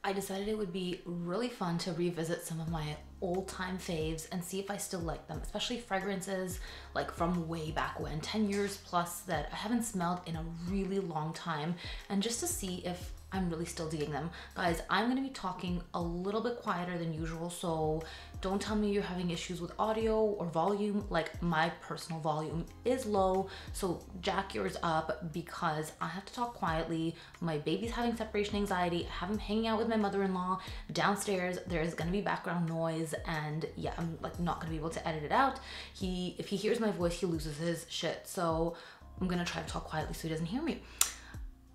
I decided it would be really fun to revisit some of my old-time faves and see if I still like them, especially fragrances like from way back when, 10 years plus, that I haven't smelled in a really long time, and just to see if I'm really still digging them. Guys, I'm gonna be talking a little bit quieter than usual, so don't tell me you're having issues with audio or volume. Like, my personal volume is low, so jack yours up because I have to talk quietly. My baby's having separation anxiety. I have him hanging out with my mother-in-law downstairs. There's gonna be background noise, and yeah, I'm like not gonna be able to edit it out. If he hears my voice, he loses his shit. So I'm gonna try to talk quietly so he doesn't hear me.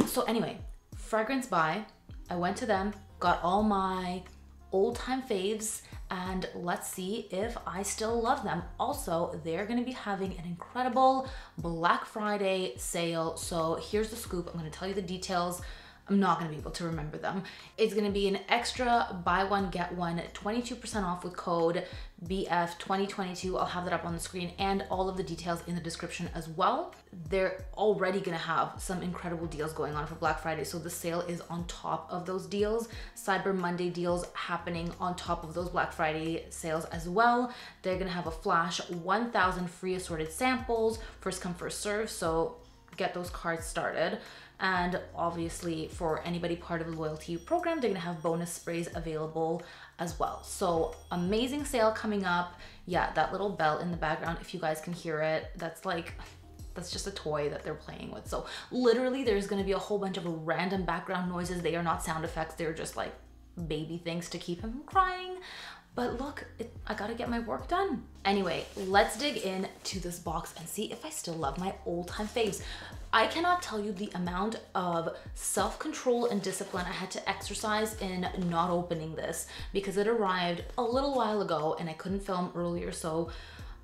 So anyway, Fragbuy, I went to them, got all my old time faves, and let's see if I still love them. Also, they're gonna be having an incredible Black Friday sale. So here's the scoop. I'm gonna tell you the details. I'm not gonna be able to remember them. It's gonna be an extra buy one, get one, 22% off with code BF2022. I'll have that up on the screen and all of the details in the description as well. They're already gonna have some incredible deals going on for Black Friday, so the sale is on top of those deals. Cyber Monday deals happening on top of those Black Friday sales as well. They're gonna have a flash 1,000 free assorted samples, first come, first serve, so get those cards started. And obviously for anybody part of the loyalty program, they're gonna have bonus sprays available as well. So amazing sale coming up. Yeah, that little bell in the background, if you guys can hear it, that's just a toy that they're playing with. So literally there's gonna be a whole bunch of random background noises. They are not sound effects. They're just like baby things to keep him from crying. But look, I gotta get my work done. Anyway, let's dig into this box and see if I still love my old time faves. I cannot tell you the amount of self-control and discipline I had to exercise in not opening this, because it arrived a little while ago and I couldn't film earlier, so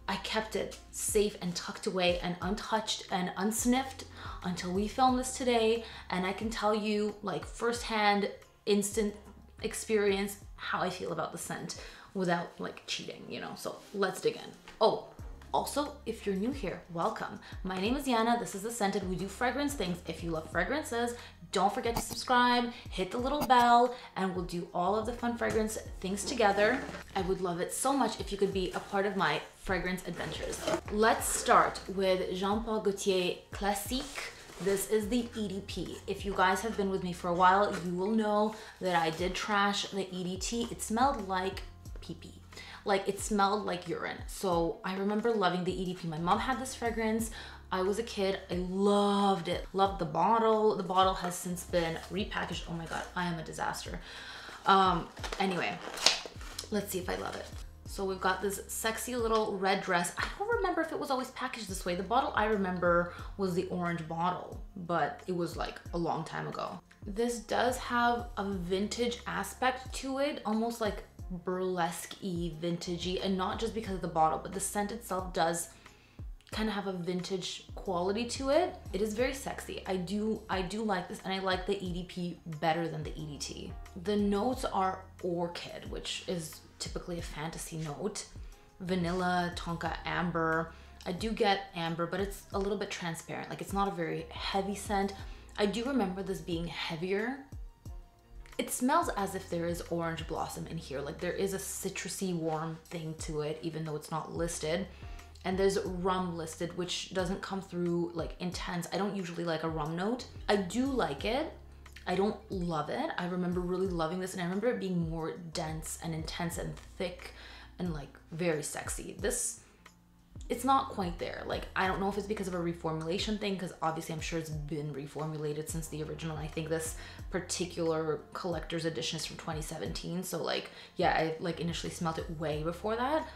I kept it safe and tucked away and untouched and unsniffed until we film this today. And I can tell you, like, firsthand, instant experience how I feel about the scent without like cheating, you know. So let's dig in. Oh, also, if you're new here, welcome. My name is Yana. This is The Scented. We do fragrance things. If you love fragrances, don't forget to subscribe, hit the little bell, and we'll do all of the fun fragrance things together. I would love it so much if you could be a part of my fragrance adventures. Let's start with Jean Paul Gaultier Classique. This is the EDP. If you guys have been with me for a while, you will know that I did trash the EDT. It smelled like pee-pee. Like, it smelled like urine. So I remember loving the EDP. My mom had this fragrance. I was a kid. I loved it. Loved the bottle. The bottle has since been repackaged. Oh my God, I am a disaster. Anyway, let's see if I love it. So we've got this sexy little red dress. I don't remember if it was always packaged this way. The bottle I remember was the orange bottle, but it was like a long time ago. This does have a vintage aspect to it, almost like burlesque-y, vintagey, and not just because of the bottle, but the scent itself does kind of have a vintage quality to it. It is very sexy. I do like this, and I like the EDP better than the EDT. The notes are orchid, which is typically a fantasy note. Vanilla, tonka, amber. I do get amber, but it's a little bit transparent. Like, it's not a very heavy scent. I do remember this being heavier. It smells as if there is orange blossom in here. Like, there is a citrusy, warm thing to it, even though it's not listed. And there's rum listed, which doesn't come through like intense. I don't usually like a rum note. I do like it. I don't love it. I remember really loving this, and I remember it being more dense and intense and thick and like very sexy. This, it's not quite there. Like, I don't know if it's because of a reformulation thing, because obviously I'm sure it's been reformulated since the original. I think this particular collector's edition is from 2017. So like, yeah, I like initially smelled it way before that.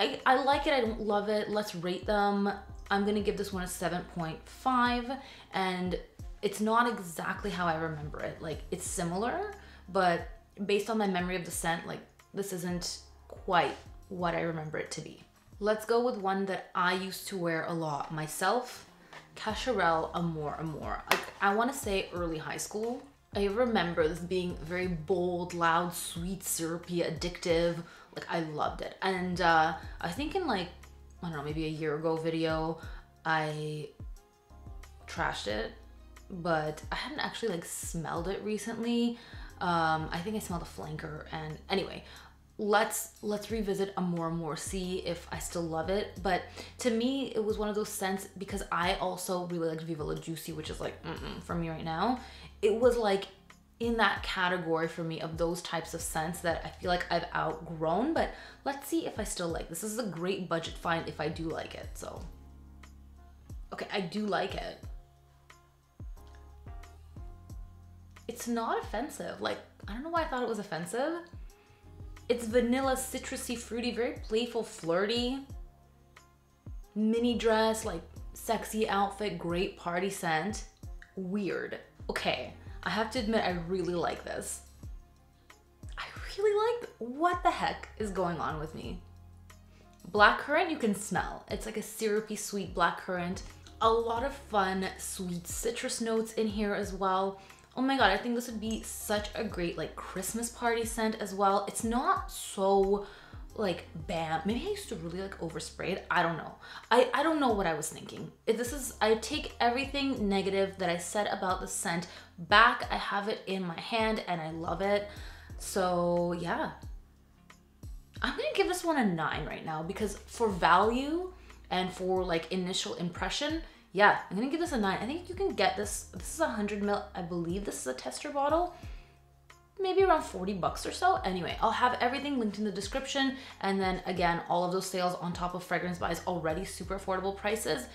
I like it, I don't love it. Let's rate them. I'm gonna give this one a 7.5, and it's not exactly how I remember it. Like, it's similar, but based on my memory of the scent, like, this isn't quite what I remember it to be. Let's go with one that I used to wear a lot myself, Cacharel Amour Amour. Like, I wanna say early high school. I remember this being very bold, loud, sweet, syrupy, addictive. Like, I loved it. And I think in like, I don't know, maybe a year ago video, I trashed it, but I hadn't actually like smelled it recently. I think I smelled a flanker, and anyway, let's revisit Amour Amour, see if I still love it. But to me, it was one of those scents, because I also really like Viva La Juicy, which is like for me right now. It was like in that category for me of those types of scents that I feel like I've outgrown, but let's see if I still like this. This is a great budget find if I do like it. So okay, I do like it. It's not offensive. Like, I don't know why I thought it was offensive. It's vanilla, citrusy, fruity, very playful, flirty. Mini dress, like sexy outfit, great party scent. Weird. Okay, I have to admit, I really like this. I really like, what the heck is going on with me? Blackcurrant, you can smell. It's like a syrupy, sweet blackcurrant. A lot of fun, sweet citrus notes in here as well. Oh my God, I think this would be such a great like Christmas party scent as well. It's not so like bam. Maybe I used to really like overspray it. I don't know. I don't know what I was thinking. I take everything negative that I said about the scent back. I have it in my hand and I love it. So yeah, I'm gonna give this one a 9 right now, because for value and for like initial impression, yeah, I'm gonna give this a 9. I think you can get this. This is 100 ml. I believe this is a tester bottle. Maybe around 40 bucks or so. Anyway, I'll have everything linked in the description. And then again, all of those sales on top of Fragbuy already super affordable prices.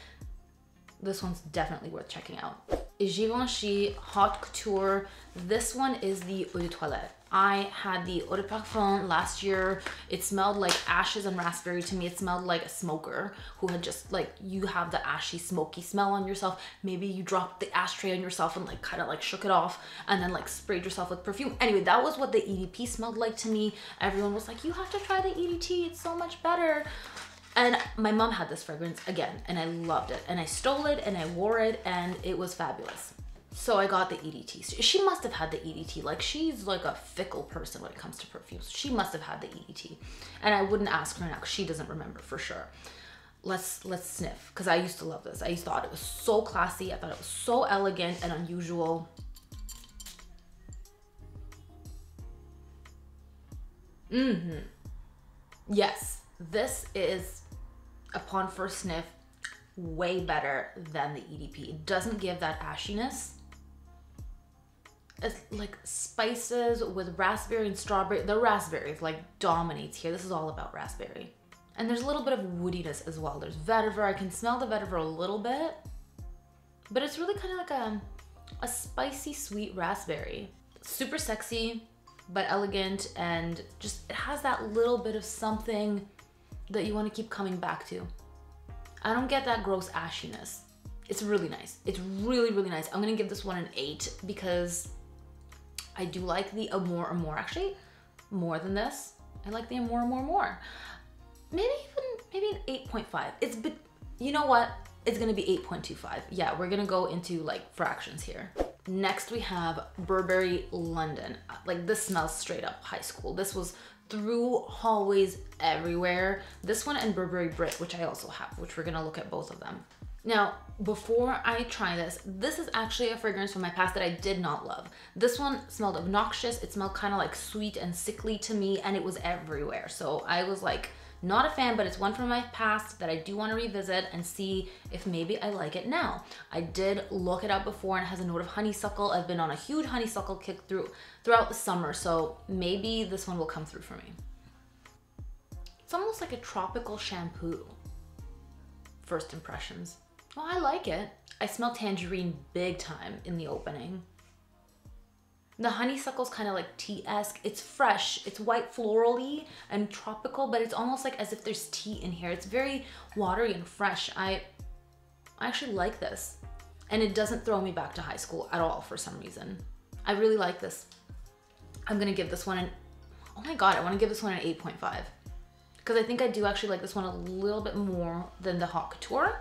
This one's definitely worth checking out. Givenchy Haute Couture. This one is the Eau de Toilette. I had the Eau de Parfum last year. It smelled like ashes and raspberry to me. It smelled like a smoker who had just like, you have the ashy, smoky smell on yourself. Maybe you dropped the ashtray on yourself and like kind of like shook it off and then like sprayed yourself with perfume. Anyway, that was what the EDP smelled like to me. Everyone was like, you have to try the EDT. It's so much better. And my mom had this fragrance again, and I loved it. And I stole it and I wore it and it was fabulous. So I got the EDT. She must have had the EDT. Like, she's like a fickle person when it comes to perfumes. She must have had the EDT. And I wouldn't ask her now because she doesn't remember for sure. Let's sniff, because I used to love this. I thought it was so classy. I thought it was so elegant and unusual. Yes, this is, upon first sniff, way better than the EDP. It doesn't give that ashiness. It's like spices with raspberry and strawberry. The raspberry like dominates here. This is all about raspberry. And there's a little bit of woodiness as well. There's vetiver. I can smell the vetiver a little bit, but it's really kind of like a spicy, sweet raspberry. Super sexy, but elegant, and just, it has that little bit of something that you want to keep coming back to. I don't get that gross ashiness. It's really nice. It's really, really nice. I'm gonna give this one an 8 because I do like the Amour Amour, actually more than this. I like the Amour Amour more. Maybe an 8.5. It's, but you know what? It's gonna be 8.25. Yeah, we're gonna go into like fractions here. Next we have Burberry London. Like, this smells straight up high school. This was through hallways everywhere. This one and Burberry Brit, which I also have, which we're gonna look at both of them. Now, before I try this is actually a fragrance from my past that I did not love. This one smelled obnoxious. It smelled kind of like sweet and sickly to me, and it was everywhere. So I was like, not a fan, but it's one from my past that I do want to revisit and see if maybe I like it now. I did look it up before, and it has a note of honeysuckle. I've been on a huge honeysuckle kick throughout the summer, so maybe this one will come through for me. It's almost like a tropical shampoo. First impressions. Oh, I like it. I smell tangerine big time in the opening. The honeysuckle's kind of like tea-esque. It's fresh, it's white florally and tropical, but it's almost like as if there's tea in here. It's very watery and fresh. I actually like this. And it doesn't throw me back to high school at all for some reason. I really like this. I'm gonna give this one an, oh my God, I wanna give this one an 8.5. Because I think I do actually like this one a little bit more than the Haute Couture.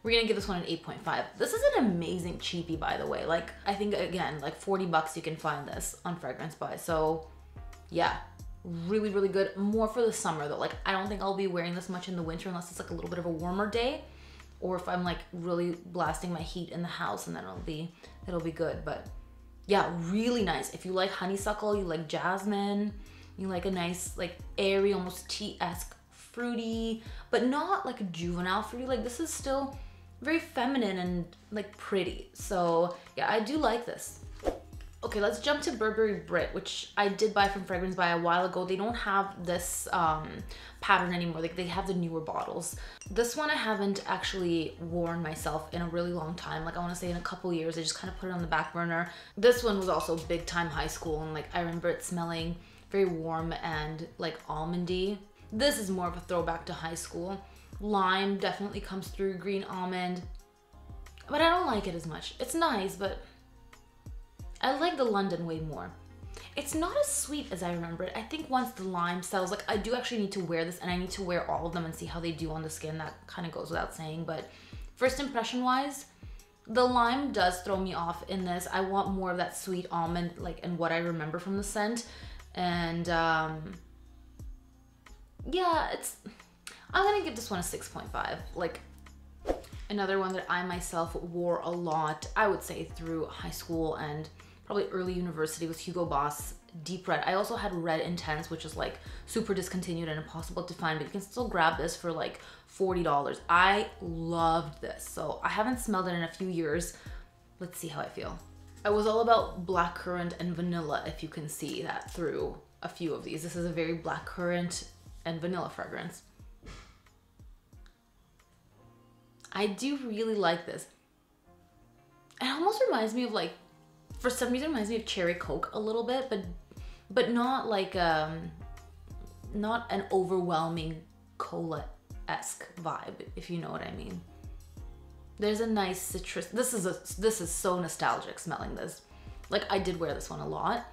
We're gonna give this one an 8.5. This is an amazing cheapie, by the way. Like, I think, again, like 40 bucks you can find this on Fragbuy. So yeah, really, really good. More for the summer though. Like, I don't think I'll be wearing this much in the winter unless it's like a little bit of a warmer day, or if I'm like really blasting my heat in the house, and then it'll be good. But Yeah, really nice. If you like honeysuckle, you like jasmine, you like a nice, like airy, almost tea-esque fruity, but not like a juvenile fruity. Like this is still very feminine and like pretty. So yeah, I do like this. Okay, let's jump to Burberry Brit, which I did buy from Fragbuy a while ago. They don't have this pattern anymore. Like they have the newer bottles. This one I haven't actually worn myself in a really long time. Like I want to say in a couple years. I just kind of put it on the back burner. This one was also big time high school, and like I remember it smelling very warm and like almondy. This is more of a throwback to high school. Lime definitely comes through, green almond, but I don't like it as much. It's nice, but I like the London way more. It's not as sweet as I remember it. I think once the lime settles, like I do actually need to wear this, and I need to wear all of them and see how they do on the skin. That kind of goes without saying, but first impression wise, the lime does throw me off in this. I want more of that sweet almond, like, and what I remember from the scent. And yeah, I'm gonna give this one a 6.5. Like another one that I myself wore a lot, I would say through high school and probably early university, was Hugo Boss Deep Red. I also had Red Intense, which is like super discontinued and impossible to find, but you can still grab this for like $40. I loved this. So I haven't smelled it in a few years. Let's see how I feel. I was all about blackcurrant and vanilla, if you can see that through a few of these. This is a very blackcurrant and vanilla fragrance. I do really like this. It almost reminds me of like, for some reason, it reminds me of Cherry Coke a little bit, but not like not an overwhelming cola-esque vibe, if you know what I mean. There's a nice citrus. This is so nostalgic smelling this. Like I did wear this one a lot.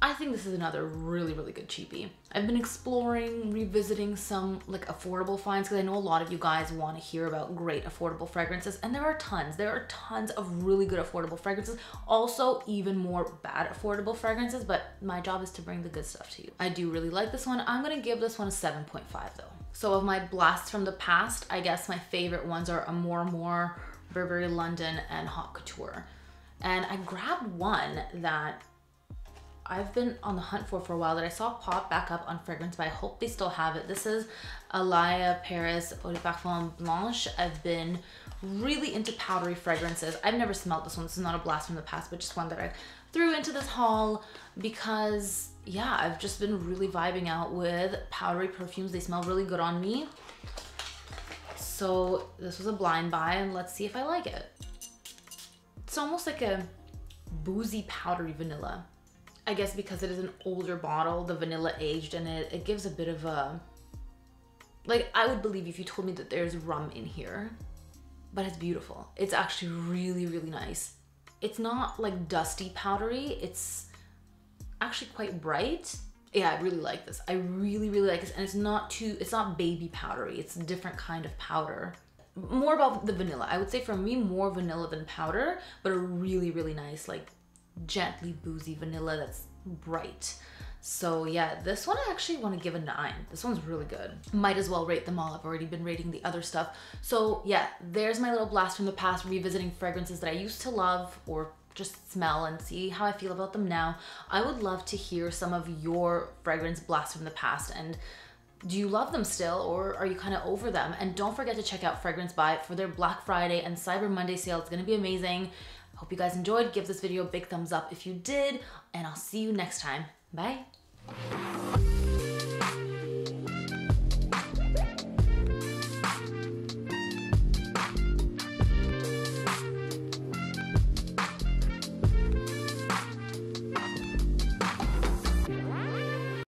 I think this is another really, really good cheapie. I've been exploring, revisiting some like affordable finds, because I know a lot of you guys want to hear about great affordable fragrances, and there are tons. There are tons of really good affordable fragrances. Also, even more bad affordable fragrances, but my job is to bring the good stuff to you. I do really like this one. I'm gonna give this one a 7.5 though. So of my blasts from the past, I guess my favorite ones are More, Burberry London, and Haute Couture. And I grabbed one that I've been on the hunt for a while that I saw pop back up on Fragbuy. I hope they still have it. This is Alaya Paris Eau de Parfum Blanche. I've been really into powdery fragrances. I've never smelled this one. This is not a blast from the past, but just one that I threw into this haul because, yeah, I've just been really vibing out with powdery perfumes. They smell really good on me. So this was a blind buy, and let's see if I like it. It's almost like a boozy powdery vanilla. I guess because it is an older bottle, the vanilla aged in it, it gives a bit of a, like I would believe if you told me that there's rum in here, but it's beautiful. It's actually really, really nice. It's not like dusty powdery. It's actually quite bright. Yeah, I really like this. I really, really like this. And it's not baby powdery. It's a different kind of powder. More about the vanilla. I would say for me, more vanilla than powder, but a really, really nice, like gently boozy vanilla that's bright. So yeah, this one I actually want to give a 9. This one's really good. Might as well rate them all. I've already been rating the other stuff. So yeah, there's my little blast from the past, revisiting fragrances that I used to love or just smell and see how I feel about them now. I would love to hear some of your fragrance blasts from the past, and do you love them still, or are you kind of over them? And don't forget to check out Fragbuy for their Black Friday and Cyber Monday sale. It's gonna be amazing. Hope you guys enjoyed. Give this video a big thumbs up if you did, and I'll see you next time. Bye.